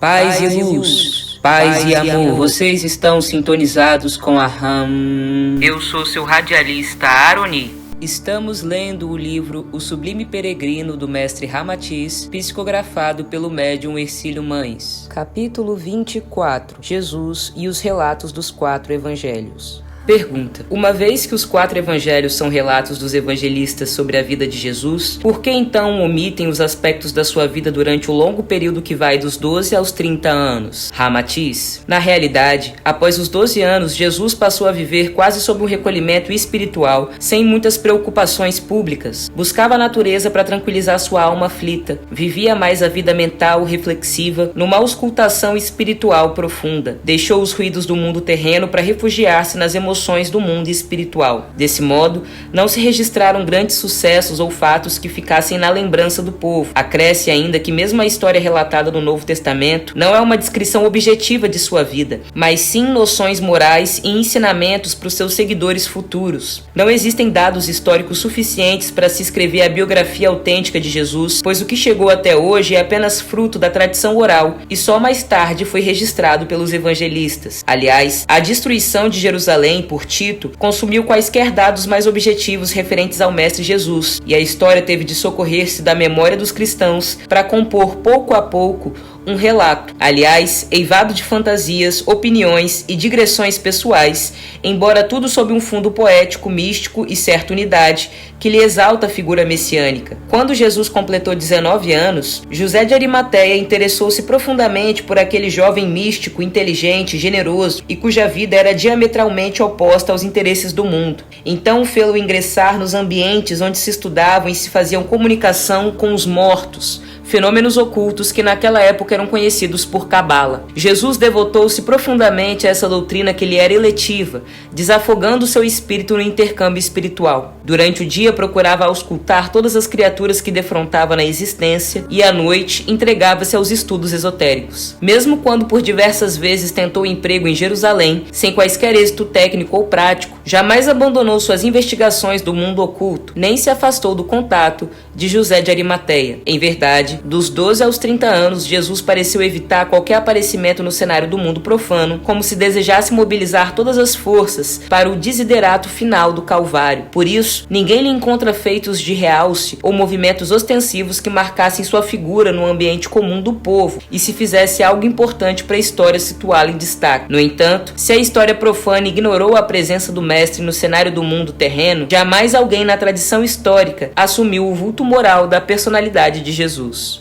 Paz e luz, paz e amor, vocês estão sintonizados com a RAM. Eu sou seu radialista Aroni. Estamos lendo o livro O Sublime Peregrino do mestre Ramatiz, psicografado pelo médium Hercílio Mães. Capítulo 24. Jesus e os relatos dos 4 evangelhos. Pergunta: uma vez que os 4 evangelhos são relatos dos evangelistas sobre a vida de Jesus, por que então omitem os aspectos da sua vida durante o longo período que vai dos 12 aos 30 anos? Ramatiz: na realidade, após os 12 anos, Jesus passou a viver quase sob um recolhimento espiritual, sem muitas preocupações públicas. Buscava a natureza para tranquilizar sua alma aflita, vivia mais a vida mental reflexiva, numa auscultação espiritual profunda. Deixou os ruídos do mundo terreno para refugiar-se nas emoções do mundo espiritual. Desse modo, não se registraram grandes sucessos ou fatos que ficassem na lembrança do povo. Acresce ainda que mesmo a história relatada no Novo Testamento não é uma descrição objetiva de sua vida, mas sim noções morais e ensinamentos para os seus seguidores futuros. Não existem dados históricos suficientes para se escrever a biografia autêntica de Jesus, pois o que chegou até hoje é apenas fruto da tradição oral e só mais tarde foi registrado pelos evangelistas. Aliás, a destruição de Jerusalém por Tito consumiu quaisquer dados mais objetivos referentes ao Mestre Jesus, e a história teve de socorrer-se da memória dos cristãos para compor pouco a pouco um relato, aliás, eivado de fantasias, opiniões e digressões pessoais, embora tudo sob um fundo poético, místico e certa unidade que lhe exalta a figura messiânica. Quando Jesus completou 19 anos, José de Arimateia interessou-se profundamente por aquele jovem místico, inteligente, generoso e cuja vida era diametralmente oposta aos interesses do mundo. Então fê-lo ingressar nos ambientes onde se estudavam e se faziam comunicação com os mortos, fenômenos ocultos que naquela época eram conhecidos por cabala. Jesus devotou-se profundamente a essa doutrina que lhe era eletiva, desafogando seu espírito no intercâmbio espiritual. Durante o dia procurava auscultar todas as criaturas que defrontava na existência e à noite entregava-se aos estudos esotéricos. Mesmo quando por diversas vezes tentou emprego em Jerusalém, sem quaisquer êxito técnico ou prático, jamais abandonou suas investigações do mundo oculto, nem se afastou do contato de José de Arimateia. Em verdade, dos 12 aos 30 anos, Jesus pareceu evitar qualquer aparecimento no cenário do mundo profano, como se desejasse mobilizar todas as forças para o desiderato final do Calvário. Por isso, ninguém lhe encontra feitos de realce ou movimentos ostensivos que marcassem sua figura no ambiente comum do povo e se fizesse algo importante para a história situá-lo em destaque. No entanto, se a história profana ignorou a presença do Mestre no cenário do mundo terreno, jamais alguém na tradição histórica assumiu o vulto moral da personalidade de Jesus.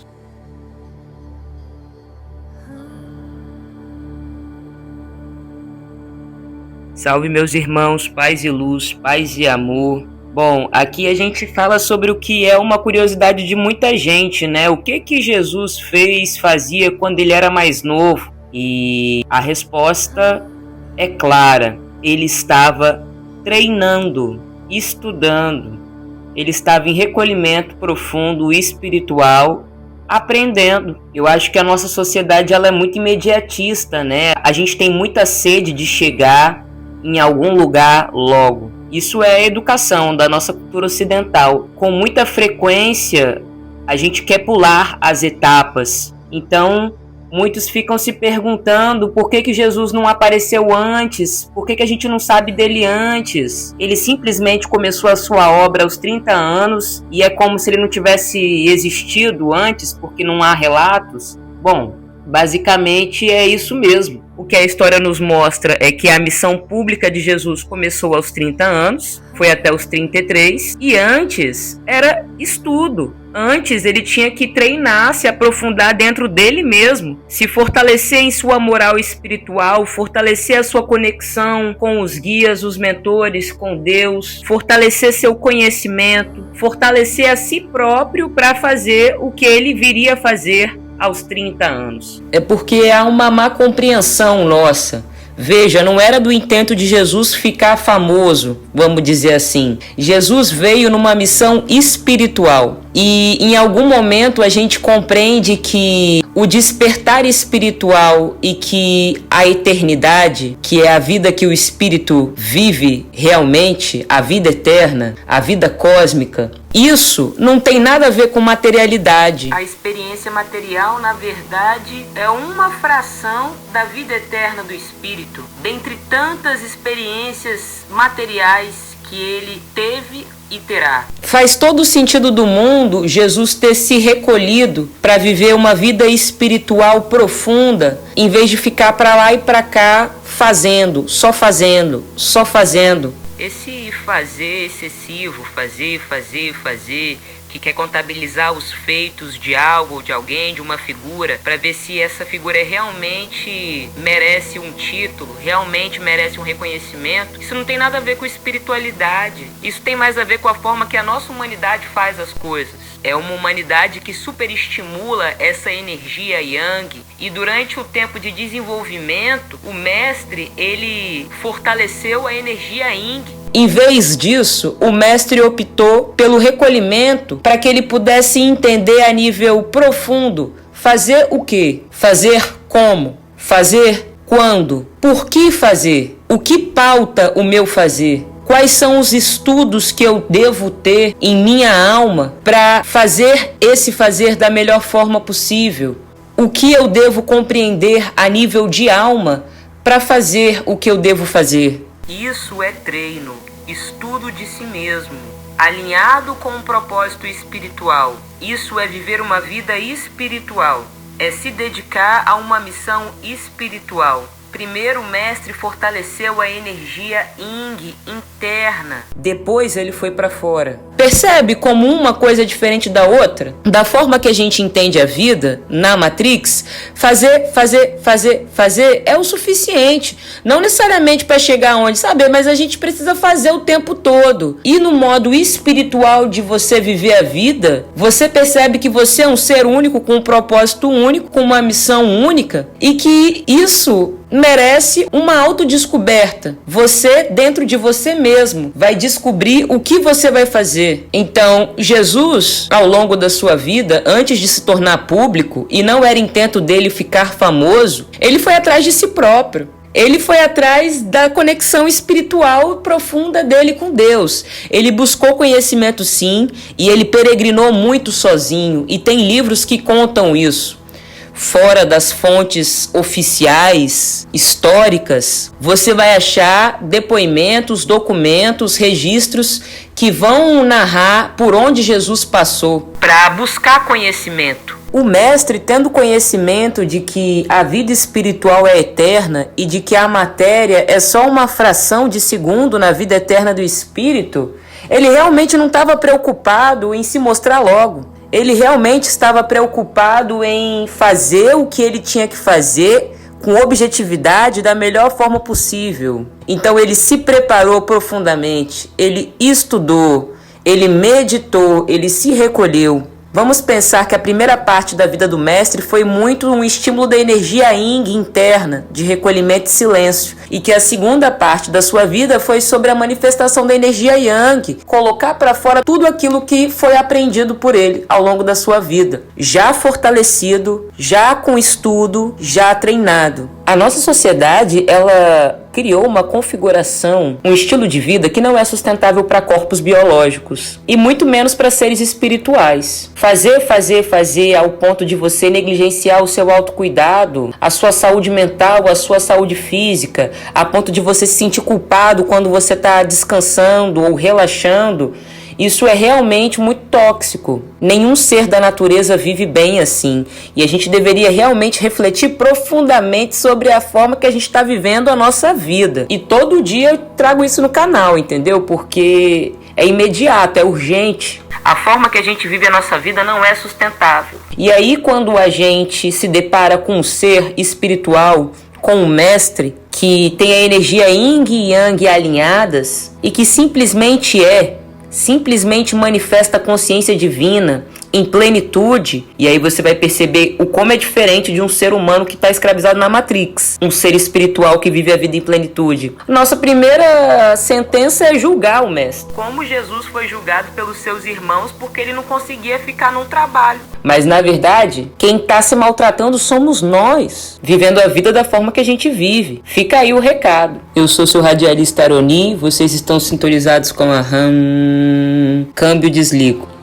Salve meus irmãos, paz e luz, paz e amor. Bom, aqui a gente fala sobre o que é uma curiosidade de muita gente, né? O que Jesus fazia quando ele era mais novo? E a resposta é clara. Ele estava treinando, estudando. Ele estava em recolhimento profundo, espiritual, aprendendo. Eu acho que a nossa sociedade ela é muito imediatista, né? A gente tem muita sede de chegar em algum lugar logo. Isso é a educação da nossa cultura ocidental. Com muita frequência, a gente quer pular as etapas. Então, muitos ficam se perguntando por que Jesus não apareceu antes, por que a gente não sabe dele antes. Ele simplesmente começou a sua obra aos 30 anos e é como se ele não tivesse existido antes, porque não há relatos. Bom, basicamente é isso mesmo. O que a história nos mostra é que a missão pública de Jesus começou aos 30 anos, foi até os 33, e antes era estudo. Antes ele tinha que treinar, se aprofundar dentro dele mesmo, se fortalecer em sua moral espiritual, fortalecer a sua conexão com os guias, os mentores, com Deus, fortalecer seu conhecimento, fortalecer a si próprio para fazer o que ele viria a fazer aos 30 anos. É porque há uma má compreensão nossa. Veja, não era do intento de Jesus ficar famoso, vamos dizer assim. Jesus veio numa missão espiritual. E em algum momento a gente compreende que o despertar espiritual e que a eternidade, que é a vida que o espírito vive realmente, a vida eterna, a vida cósmica, isso não tem nada a ver com materialidade. A experiência material, na verdade, é uma fração da vida eterna do espírito, dentre tantas experiências materiais que ele teve e terá. Faz todo o sentido do mundo Jesus ter se recolhido para viver uma vida espiritual profunda, em vez de ficar para lá e para cá fazendo, só fazendo, só fazendo. Esse fazer excessivo, fazer, que quer contabilizar os feitos de algo ou de alguém, de uma figura, para ver se essa figura realmente merece um título, realmente merece um reconhecimento. Isso não tem nada a ver com espiritualidade. Isso tem mais a ver com a forma que a nossa humanidade faz as coisas. É uma humanidade que superestimula essa energia yang, e durante o tempo de desenvolvimento, o mestre, ele fortaleceu a energia yin. Em vez disso, o mestre optou pelo recolhimento para que ele pudesse entender a nível profundo fazer o quê? Fazer como? Fazer quando? Por que fazer? O que pauta o meu fazer? Quais são os estudos que eu devo ter em minha alma para fazer esse fazer da melhor forma possível? O que eu devo compreender a nível de alma para fazer o que eu devo fazer? Isso é treino, estudo de si mesmo, alinhado com um propósito espiritual. Isso é viver uma vida espiritual, é se dedicar a uma missão espiritual. Primeiro o mestre fortaleceu a energia yin interna. Depois ele foi para fora. Percebe como uma coisa é diferente da outra? Da forma que a gente entende a vida na Matrix, fazer é o suficiente. Não necessariamente para chegar onde, sabe? Mas a gente precisa fazer o tempo todo. E no modo espiritual de você viver a vida, você percebe que você é um ser único, com um propósito único, com uma missão única, e que isso merece uma autodescoberta. Você, dentro de você mesmo, vai descobrir o que você vai fazer. Então, Jesus, ao longo da sua vida, antes de se tornar público, e não era intento dele ficar famoso, ele foi atrás de si próprio. Ele foi atrás da conexão espiritual profunda dele com Deus. Ele buscou conhecimento, sim, e ele peregrinou muito sozinho, e tem livros que contam isso. Fora das fontes oficiais, históricas, você vai achar depoimentos, documentos, registros que vão narrar por onde Jesus passou para buscar conhecimento. O mestre, tendo conhecimento de que a vida espiritual é eterna e de que a matéria é só uma fração de segundo na vida eterna do espírito, ele realmente não estava preocupado em se mostrar logo. Ele realmente estava preocupado em fazer o que ele tinha que fazer com objetividade da melhor forma possível. Então ele se preparou profundamente, ele estudou, ele meditou, ele se recolheu. Vamos pensar que a primeira parte da vida do mestre foi muito um estímulo da energia yin interna, de recolhimento e silêncio, e que a segunda parte da sua vida foi sobre a manifestação da energia yang, colocar para fora tudo aquilo que foi aprendido por ele ao longo da sua vida, já fortalecido, já com estudo, já treinado. A nossa sociedade, ela criou uma configuração, um estilo de vida que não é sustentável para corpos biológicos e muito menos para seres espirituais. Fazer ao ponto de você negligenciar o seu autocuidado, a sua saúde mental, a sua saúde física, a ponto de você se sentir culpado quando você está descansando ou relaxando. Isso é realmente muito tóxico. Nenhum ser da natureza vive bem assim. E a gente deveria realmente refletir profundamente sobre a forma que a gente está vivendo a nossa vida. E todo dia eu trago isso no canal, entendeu? Porque é imediato, é urgente. A forma que a gente vive a nossa vida não é sustentável. E aí, quando a gente se depara com um ser espiritual, com um mestre que tem a energia yin e yang alinhadas e que simplesmente manifesta a consciência divina, em plenitude, e aí você vai perceber o como é diferente de um ser humano que está escravizado na Matrix, um ser espiritual que vive a vida em plenitude. Nossa primeira sentença é julgar o mestre. Como Jesus foi julgado pelos seus irmãos porque ele não conseguia ficar num trabalho. Mas na verdade, quem está se maltratando somos nós, vivendo a vida da forma que a gente vive. Fica aí o recado. Eu sou seu radialista Aroni, vocês estão sintonizados com a RAM. Câmbio desligo.